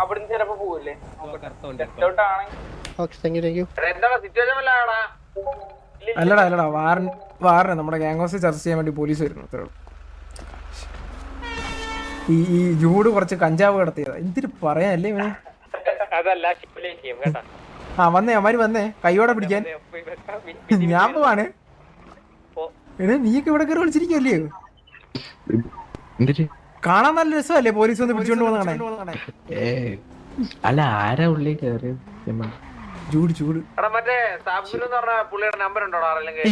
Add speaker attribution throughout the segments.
Speaker 1: അവിടുന്ന് ചിലപ്പോ പോവില്ലേ?
Speaker 2: അല്ലടാ അല്ലടാ വാറിന് നമ്മുടെ ഗ്യാങ് ഹൗസ് ചർച്ച ചെയ്യാൻ വേണ്ടി പോലീസ് വരുന്നു. അത്രേ ഉള്ളൂ. ഈ ജൂഡ് കുറച്ച് കഞ്ചാവ് കടത്തിയതാ. എന്തിനു പറയാനല്ലേ ഇവനെ? ആ വന്നേ അവന്മാര് വന്നേ കൈയോടെ പിടിക്കാൻ. ഞാൻ പോവാണ്. എടാ നീയൊക്കെ ഇവിടെ കയറി വിളിച്ചിരിക്കുവല്ലേ? കാണാൻ നല്ല രസമല്ലേ പോലീസ് വന്ന് പിടിച്ചോണ്ട് പോകുന്ന?
Speaker 3: അല്ല ആരാ ഉള്ളി കയറി?
Speaker 2: ചൂട് ചൂട്
Speaker 1: മറ്റേ പുള്ളിയുടെ നമ്പർ ഉണ്ടോ?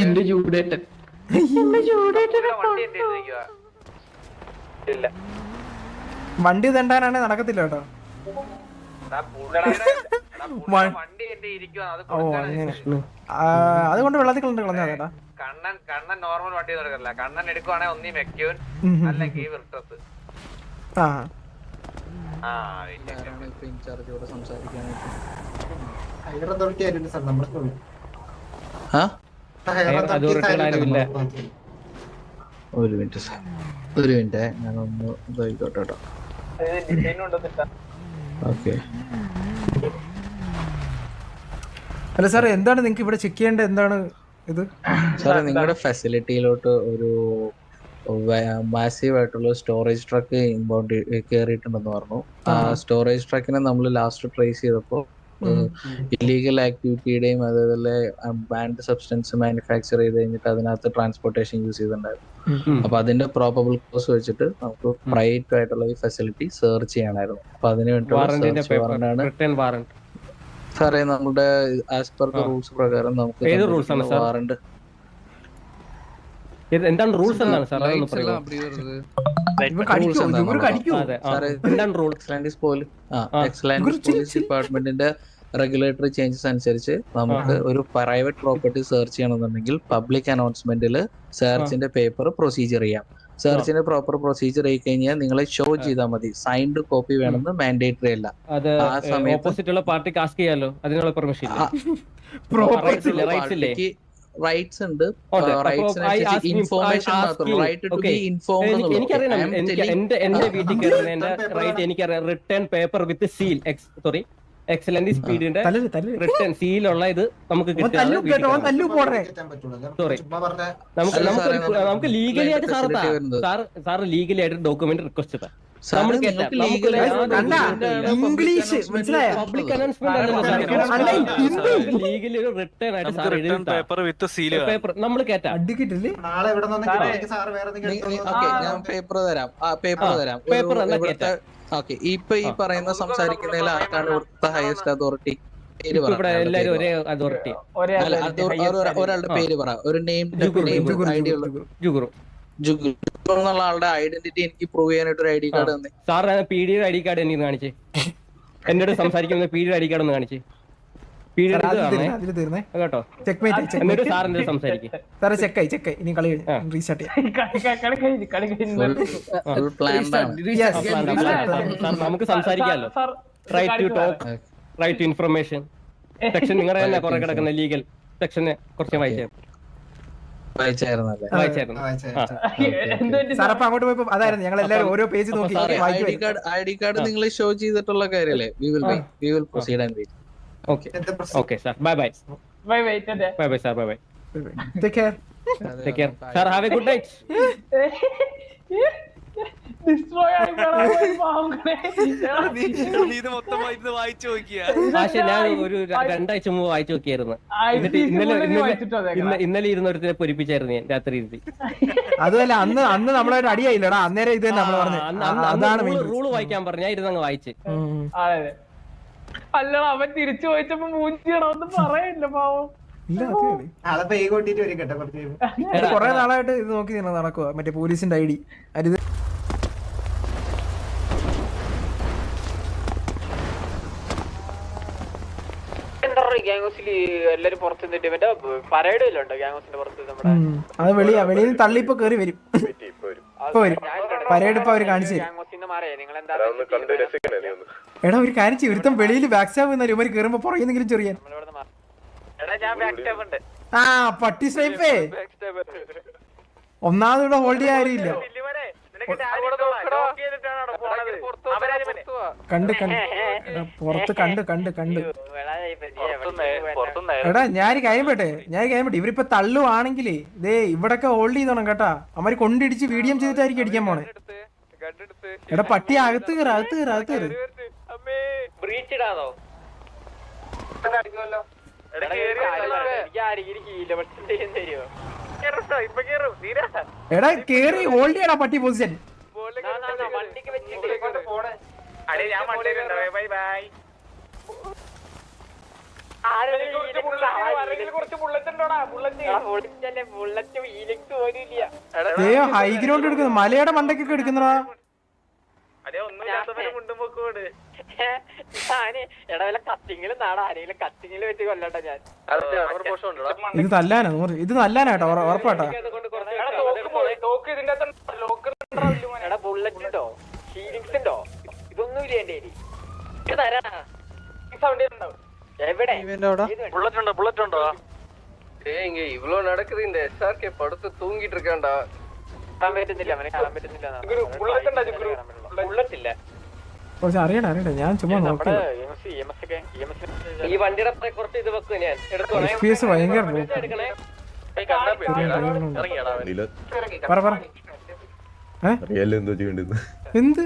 Speaker 3: എന്റെ ചൂടേട്ടൻ
Speaker 2: വണ്ടി തണ്ടാനാണ് നടക്കത്തില്ല കേട്ടോ. ഓ അങ്ങനെ അതുകൊണ്ട് വെള്ളത്തിൽ കളഞ്ഞാ ചേട്ടാ.
Speaker 1: കണ്ണൻ നോർമൽ വണ്ടി നടക്കില്ല. കണ്ണൻ എടുക്കുവാണെങ്കിൽ ഒന്നീ മെക്യൂൻ അല്ലെങ്കിൽ വിർട്ടസ്.
Speaker 3: ഒരു മിനിറ്റ് ഞാനൊന്ന് ഇതായിക്കോട്ടെ. ഓക്കെ
Speaker 2: അല്ല സാർ എന്താണ് നിങ്ങൾക്ക് ഇവിടെ ചെക്ക് ചെയ്യേണ്ടത്? എന്താണ് ഇത്
Speaker 3: സാറേ? നിങ്ങളുടെ ഫെസിലിറ്റിയിലോട്ട് ഒരു മാസീവ് ആയിട്ടുള്ള സ്റ്റോറേജ് ട്രക്ക് ഇൻബൗണ്ട് കയറിയിട്ടുണ്ടെന്ന് പറഞ്ഞു. ആ സ്റ്റോറേജ് ട്രക്കിനെ നമ്മൾ ലാസ്റ്റ് ട്രേസ് ചെയ്തപ്പോൾ ഇല്ലീഗൽ ആക്ടിവിറ്റിയുടെയും അതേപോലെ ബാൻഡ് സബ്സ്റ്റൻസ് മാനുഫാക്ചർ ചെയ്ത് കഴിഞ്ഞിട്ട് അതിനകത്ത് ട്രാൻസ്പോർട്ടേഷൻ യൂസ് ചെയ്തിട്ടുണ്ടായിരുന്നു. അപ്പൊ അതിന്റെ പ്രോബബിൾ കോസ് വെച്ചിട്ട് നമുക്ക് പ്രൈവറ്റ് ആയിട്ടുള്ള ഈ ഫെസിലിറ്റി സെർച്ച് ചെയ്യണമായിരുന്നു. അപ്പൊ അതിന് വേണ്ടിയാണ് സാറേ നമ്മുടെ ആസ് പെർ ദ റൂൾസ് പ്രകാരം നമുക്ക് വാറണ്ട്.
Speaker 4: എന്താണ് റൂൾസ്? എന്താണ് സാർ?
Speaker 3: പോലീസ് ഡിപ്പാർട്ട്മെന്റിന്റെ റെഗുലേറ്ററി ചേഞ്ചസ് അനുസരിച്ച് നമുക്ക് ഒരു പ്രൈവറ്റ് പ്രോപ്പർട്ടി സെർച്ച് ചെയ്യണമെന്നുണ്ടെങ്കിൽ പബ്ലിക് അനൗൺസ്മെന്റിൽ സെർച്ചിന്റെ പേപ്പർ പ്രൊസീജിയർ ചെയ്യാം. സെർച്ചിന്റെ പ്രോപ്പർ പ്രൊസീജിയർ ആയി കഴിഞ്ഞാൽ നിങ്ങളെ ഷോ ചെയ്താൽ മതി. സൈൻഡ് കോപ്പി വേണമെന്ന് മാൻഡേറ്ററി അല്ല. ആ സമയത്ത്
Speaker 4: പാർട്ടിക്ക് ആസ്ക് ചെയ്യാലോ, അതിനുള്ള പെർമിഷൻ
Speaker 3: റൈറ്റ്സ് ഉണ്ട്. ഇൻഫോർമേഷൻ മാത്രം റൈറ്റ് ടു ബി ഇൻഫോംഡ്.
Speaker 4: എനിക്കറിയാം എന്റെ വീട്ടിൽ കയറുന്നതിന്റെ റൈറ്റ് എനിക്കറിയാം. Return paper with seal sorry excellent സ്പീഡിന്റെ റിട്ടേൺ സീലുള്ള ഇത് നമുക്ക് കിട്ടും. നമുക്ക് ലീഗലി ആയിട്ട് സാർ ലീഗലി ആയിട്ട് ഡോക്യുമെന്റ് റിക്വസ്റ്റ് ചെയ്താൽ
Speaker 2: ഇംഗ്ലീഷ് മനസ്സിലായോ?
Speaker 4: പബ്ലിക് അനൗൺസ്മെന്റ് ലീഗലി റിട്ടേൺ ആയിട്ട് സാർ പേപ്പർ നമ്മൾ കേട്ടാ
Speaker 2: അടിക്കിട്ടില്ലേ?
Speaker 3: Paper okay. ഇപ്പൊ ഈ പറയുന്ന സംസാരിക്കുന്നതിൽ ആർക്കാണ് ഇവിടുത്തെ ഹയസ്റ്റ് അതോറിറ്റി?
Speaker 4: എല്ലാരും ഒരേ അതോറിറ്റി.
Speaker 3: ഒരാളുടെ പേര് പറ. ഒരു നെയിം ഐഡി ഉള്ള എന്നുള്ള ആളുടെ ഐഡന്റിറ്റി എനിക്ക് പ്രൂവ് ചെയ്യാനായിട്ട് ഒരു ഐഡി കാർഡ് തന്നെ.
Speaker 4: Sir P D ID card എനിക്ക് കാണിച്ചേ. എന്നോട് സംസാരിക്കുന്ന പി ഡി ഐഡി കാർഡ് ഒന്ന് കാണിച്ചേ. കേട്ടോ എന്നിട്ട് സാർ എന്ത് സംസാരിക്കും?
Speaker 2: ഇനി കളി റീസ്റ്റാർട്ട്
Speaker 4: നമുക്ക് സംസാരിക്കാമല്ലോ. Right to talk, right to information section നിങ്ങളുടെ തന്നെ കുറെ കിടക്കുന്ന ലീഗൽ സെക്ഷനെ കുറച്ച്
Speaker 2: അങ്ങോട്ട് പോയപ്പോ അതായിരുന്നു ഞങ്ങൾ എല്ലാവരും ഓരോ പേജ് നോക്കി.
Speaker 3: ഐഡി കാർഡ് നിങ്ങൾ ഷോ ചെയ്തിട്ടുള്ള കാര്യല്ലേ? We will proceed and wait.
Speaker 4: Okay sir, bye bye sir, bye bye,
Speaker 2: take care
Speaker 4: sir, have a good night.
Speaker 1: Destroy
Speaker 4: പക്ഷെ ഞാൻ ഒരു 2 ആഴ്ച മുമ്പ് വായിച്ചു നോക്കിയായിരുന്നു. എന്നിട്ട് ഇന്നലെ ഇരുന്നൊരുത്തിനെ പൊരിപ്പിച്ചായിരുന്നു ഞാൻ രാത്രി ഇരുത്തി.
Speaker 2: അതുമല്ല അന്ന് നമ്മളെ അടിയായില്ലടാ. അന്നേരം ഇത് തന്നെ നമ്മള് പറഞ്ഞു
Speaker 4: റൂള് വായിക്കാൻ പറഞ്ഞു. ഞാൻ ഇരുന്നങ്ങ് വായിച്ച്.
Speaker 1: അല്ല അവൻ തിരിച്ചു പോയിച്ചപ്പോ മൂഞ്ചിയടൊന്നും പറയില്ല പാവം.
Speaker 2: കൊറേ നാളായിട്ട് ഇത് നോക്കി നടക്കുക മറ്റേ പോലീസിന്റെ ഐഡി.
Speaker 1: എല്ലാരും പുറത്ത്
Speaker 2: അത് വെളിയിൽ തള്ളി ഇപ്പൊ കേറി വരും. ഇപ്പൊ വരും പരേഡ്. ഇപ്പൊ അവര് കാണിച്ചു എടാ ഒരു കാര്യം ഒരുത്തം വെളിയിൽ ബാക്ക് സ്റ്റാബ് ഇവര് കേറുമ്പോ പുറകെന്നെങ്കിലും ചെറിയാൻ. ആ പട്ടി സ്നൈപ്പേ ഒന്നാമത് ഇവിടെ ഹോൾഡ് ചെയ്യാൻ ആരുമില്ല. കണ്ട് പുറത്ത് കണ്ട് എടാ ഞാൻ കാര്യം പെട്ടെ ഇവരിപ്പൊ തള്ളുവാണെങ്കിലേ ഇതേ ഇവിടൊക്കെ ഹോൾഡ് ചെയ്തോണം കേട്ടാ. അവര് കൊണ്ടിടിച്ച് വീഡിയോ ചെയ്തിട്ടായിരിക്കും അടിക്കാൻ പോണേ. എടാ പട്ടി അകത്ത് കയറ്. എടാ കേറി ഹോൾഡ് ചെയ്യടാ പട്ടി പൊസിഷൻ. ഹൈഗ്രൗണ്ട് എടുക്കുന്നു, മലയുടെ മണ്ടക്കൊക്കെ എടുക്കുന്നടാ. ഇത് നല്ലാനാ ഇത് നല്ലാനാട്ടോ ഉറപ്പാട്ടാ.
Speaker 1: இவ்வளவு நடக்குது இந்த SRK படுத்து தூங்கிட்டு இருக்கான்டா.
Speaker 2: കുറച്ച് അറിയടാ ഞാൻ ചുമ്മാ നോക്കി.
Speaker 4: ഈ വണ്ടിയുടെ കുറച്ച് ഇത് വെക്കും ഞാൻ
Speaker 2: FPS ഭയങ്കര എന്ത്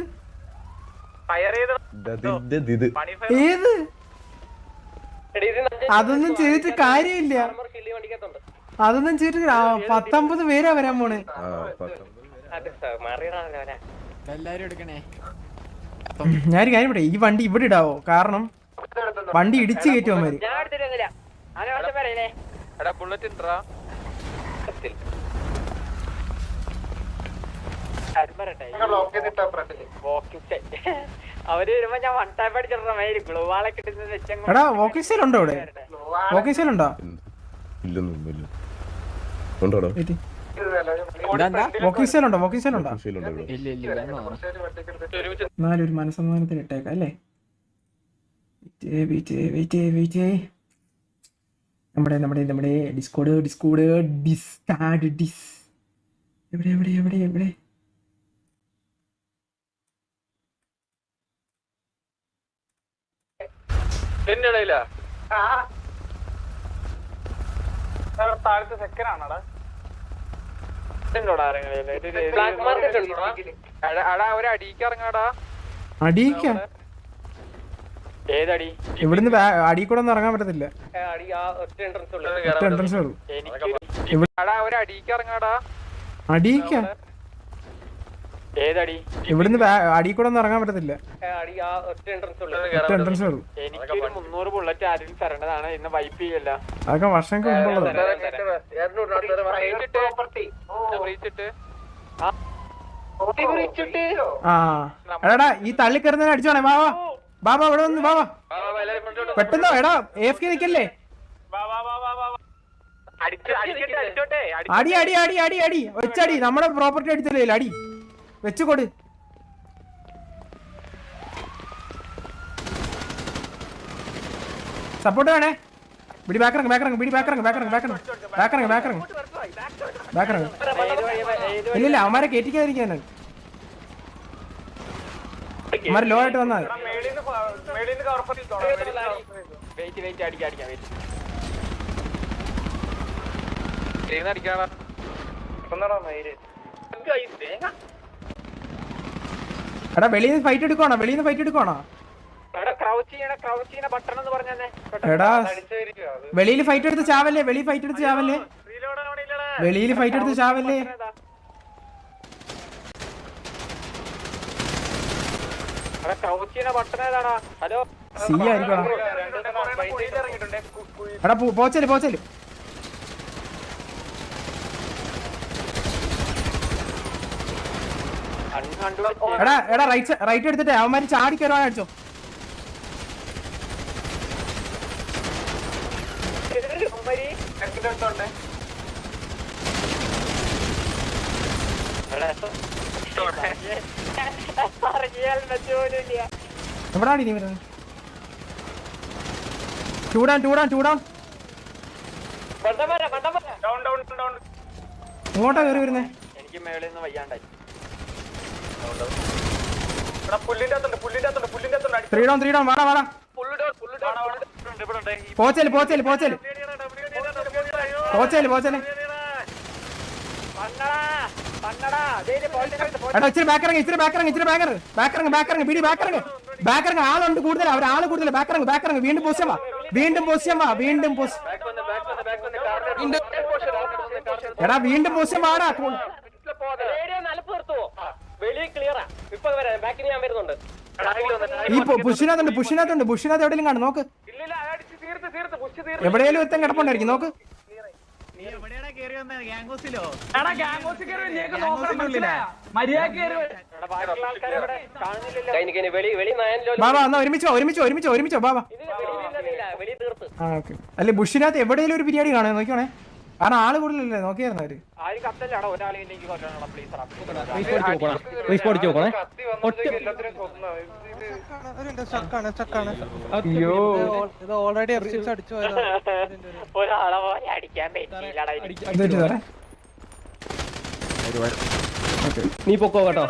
Speaker 2: ഏത് അതൊന്നും ചെയ്തിട്ട് കാര്യമില്ല. 19 പേരാ വരാൻ പോണേ. ഞാൻ കാര്യം ഇവിടെ ഈ വണ്ടി ഇവിടെ ഇടാവോ? കാരണം വണ്ടി ഇടിച്ചു കയറ്റുമാര്.
Speaker 5: അവര് വരുമ്പോ ഞാൻ വൺ ടൈപ്പ് അടിച്ചിട്ടുണ്ടോ വാളെ കിട്ടുന്നത്.
Speaker 2: എടാ വോക്കിംഗ് സ്റ്റൈൽ ഉണ്ടോ ഇവിടെ? വോക്കിംഗ് സ്റ്റൈൽ ഉണ്ടോ? വോക്കിംഗ് സ്റ്റൈൽ ഉണ്ടോ? എന്നാലും ഒരു മനസ്സമാധാനത്തിന് ഇട്ടേക്കാം അല്ലേ? നമ്മുടെ ഡിസ്കോഡ് എവിടെ
Speaker 5: താഴത്തെ സെക്കൻഡ് ആണോടാ?
Speaker 2: ഏതടി? ഇവിടുന്ന് അടി കൂടെ ഒന്നും ഇറങ്ങാൻ പറ്റത്തില്ല. എൻട്രൻസ് ഇവിടുന്ന് അടി കൂടെ ഒന്നും ഇറങ്ങാൻ പറ്റത്തില്ല. എൻട്രൻസ്
Speaker 5: എനിക്ക് 300 ബുള്ളറ്റ് ആരും തരേണ്ടതാണ്. ഇന്ന് വൈപ്പ് ചെയ്യല്ല.
Speaker 2: അതൊക്കെ വർഷങ്ങൾക്ക് മുമ്പുള്ളത്. എടാ ഈ തള്ളി കയറുന്നതിനെ അടിച്ചോണേ. ബാബാ ഇവിടെ വന്ന് ബാബാ പെട്ടെന്നോ. എടാ AFK നിക്കല്ലേ? അടി വെച്ചടി. നമ്മുടെ പ്രോപ്പർട്ടി അടിച്ചല്ലേ അടി വെച്ച് കൊടു. സപ്പോർട്ട് വേണേ. ബിടി ബാക്കിറങ്ങ് ഇല്ലില്ല അവന്മാരെ കേറ്റിക്കാതിരിക്കാനാണ്. അവന്മാര് ലോ ആയിട്ട് വന്നാൽ എടാ വെളിയിൽ നിന്ന് ഫൈറ്റ് എടുക്കുവാണോ? എടാ വെളിയിൽ ഫൈറ്റ് എടുത്ത് ചാവല്ലേ? സി ആയിരിക്കണം. എടാ പോച്ചല് എടാ റൈറ്റ് എടുത്തിട്ട് അവന്മാര് ചാടി കയറുവാൻ അടിച്ചോ. എവിടാണ് നീ വരുന്നത്? ടൂ ഡൗൺ ഇങ്ങോട്ടാ കയറി വരുന്നേ?
Speaker 5: എനിക്ക് മേളിൽ നിന്ന് വയ്യാണ്ടായി.
Speaker 2: ത്രീ ഡൗൺ വാടാ വാടാ. പോച്ചല് എടാ ഇച്ചിരി ബാക്കിറങ്ങി പിടി ബാക്കിറങ്ങി ആളുണ്ട് കൂടുതൽ ആള് കൂടുതൽ ബാക്കിറങ്ങി വീണ്ടും പൊസിഷൻ വാ എടാ വീണ്ടും പൊസിഷൻ വാടാ. ഈ പുഷിനകത്തുണ്ട് എവിടെയെങ്കിലും കാണും നോക്ക്. എവിടെയെങ്കിലും എത്താൻ കിടപ്പുണ്ടായിരിക്കും നോക്ക്. ബാബാ എന്നാ ഒരുമിച്ചോ ബാബാ. അല്ലെ ബുഷിനകത്ത് എവിടെയെങ്കിലും ഒരു ബിരിയാണി കാണാൻ നോക്കിയാണേ. കാരണം ആള് കൂടുതലല്ലേ നോക്കിയായിരുന്നു അവര്.
Speaker 4: നീ പൊക്കോ കേട്ടോ.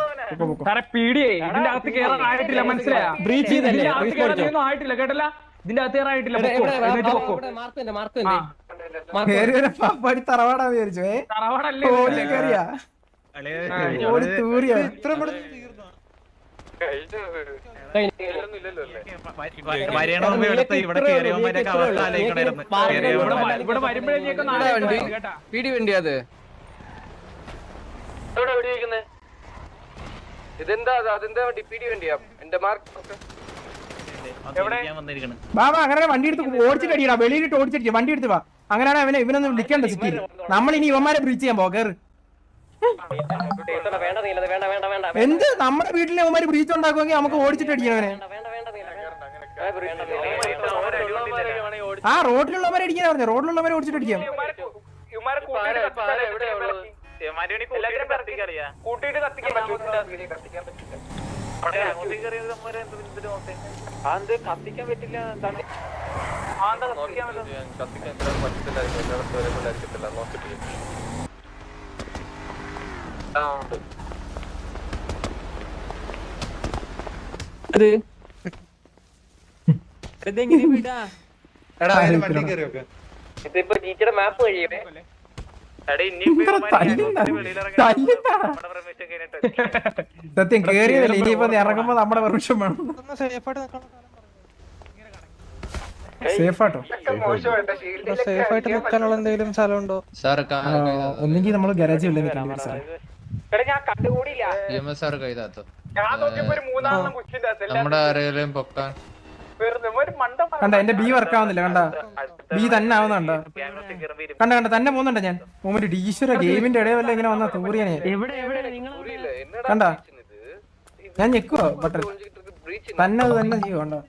Speaker 6: പീടിയേ ഇതിന്റെ അകത്ത് കേറാൻ ആയിട്ടില്ല, മനസ്സിലായ?
Speaker 4: ബ്രീച്ച് ചെയ്തല്ലേ?
Speaker 6: ആയിട്ടില്ല കേട്ടല്ല, ഇതിന്റെ അകത്ത് കയറായിട്ടില്ല.
Speaker 2: തറവാടാ വിചാരിച്ചോ?
Speaker 1: ഇതെന്താ അതിന്റെ ഡിപിഡി വണ്ടിയാ എന്റെ മാർക്ക്.
Speaker 2: ബാബാ അങ്ങനെ വണ്ടി എടുത്ത് ഓടിച്ചിട്ടടിക്കടാ, വെളിയിലിട്ട് ഓടിച്ചിട്ട് വണ്ടി എടുത്ത് വാ. അങ്ങനെയാണ് ഇവനൊന്നും വിളിക്കണ്ട സിറ്റിയിൽ. നമ്മളിനി ഇവന്മാരെ ബ്രീച്ച് ചെയ്യാൻ പോകേറ്. എന്ത് നമ്മുടെ വീട്ടിലെ ഇവന്മാര് ബ്രീച്ച് ഉണ്ടാക്കുമെങ്കിൽ നമുക്ക് ഓടിച്ചിട്ട് അടിക്കണവനെ. ആ റോഡിലുള്ളവരെ അടിക്കാൻ പറഞ്ഞു, റോഡിലുള്ളവരെ ഓടിച്ചിട്ട് അടിക്കാം.
Speaker 1: കൂട്ടിയിട്ട് കത്തിക്കാൻ പറ്റില്ല. കത്തിക്കാൻ പറ്റില്ല. ഇതിപ്പോ ടീച്ചറുടെ മാപ്പ് കഴിയേ.
Speaker 2: സത്യം കേറിയതല്ലേ, ഇനിയിപ്പോ ഇറങ്ങുമ്പോ നമ്മുടെ പെർമിഷൻ വേണം. സേഫാട്ടോ
Speaker 7: സേഫായിട്ട് നിൽക്കാനുള്ള എന്തെങ്കിലും സ്ഥലമുണ്ടോ?
Speaker 2: ഒന്നെങ്കിൽ നമ്മള് ഗരാജ് ഉള്ളത്
Speaker 5: ഞാൻ കണ്ടുകൂടിയില്ല.
Speaker 3: നമ്മുടെ ആരെയും പൊക്കാൻ
Speaker 2: കണ്ട എന്റെ ബി വർക്ക് ആവുന്നില്ല. കണ്ട ബി തന്നെ ആവുന്നുണ്ടോ? കണ്ട തന്നെ പോകുന്നുണ്ട് ഞാൻ. മൂമെന്റ് ഈശ്വര ഗെയിമിന്റെ ഇടയിൽ വല്ല ഇങ്ങനെ വന്നാ തൂറിയാനെ. കണ്ട ഞാൻ ഞെക്കുവോ ബട്ടർ തന്നെ അത് തന്നെ ചെയ്യോ? കണ്ടോ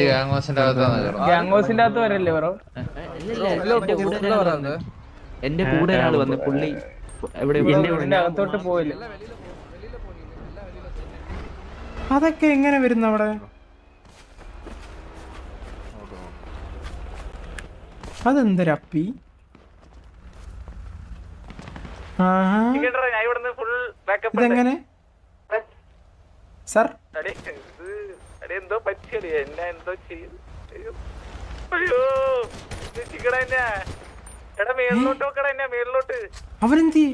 Speaker 6: ഗാംഗോസിന്റെ അകത്ത് വരല്ലേ ബ്രോ?
Speaker 8: എന്റെ കൂടെ ഒരാള് വന്ന് പുള്ളി
Speaker 6: അകത്തോട്ട് പോയില്ല.
Speaker 2: അതൊക്കെ എങ്ങനെ വരുന്നു അവിടെ? അതെന്തൊരപ്പി? ഇതെങ്ങനെ സർ?
Speaker 1: എന്തോ പറ്റിയടി എന്നെ എന്തോ ചെയ്തു. അയ്യോ എടാ മേളിലോട്ട് നോക്കടാ, എന്നെ മേളിലോട്ട്.
Speaker 2: അവരെന്തി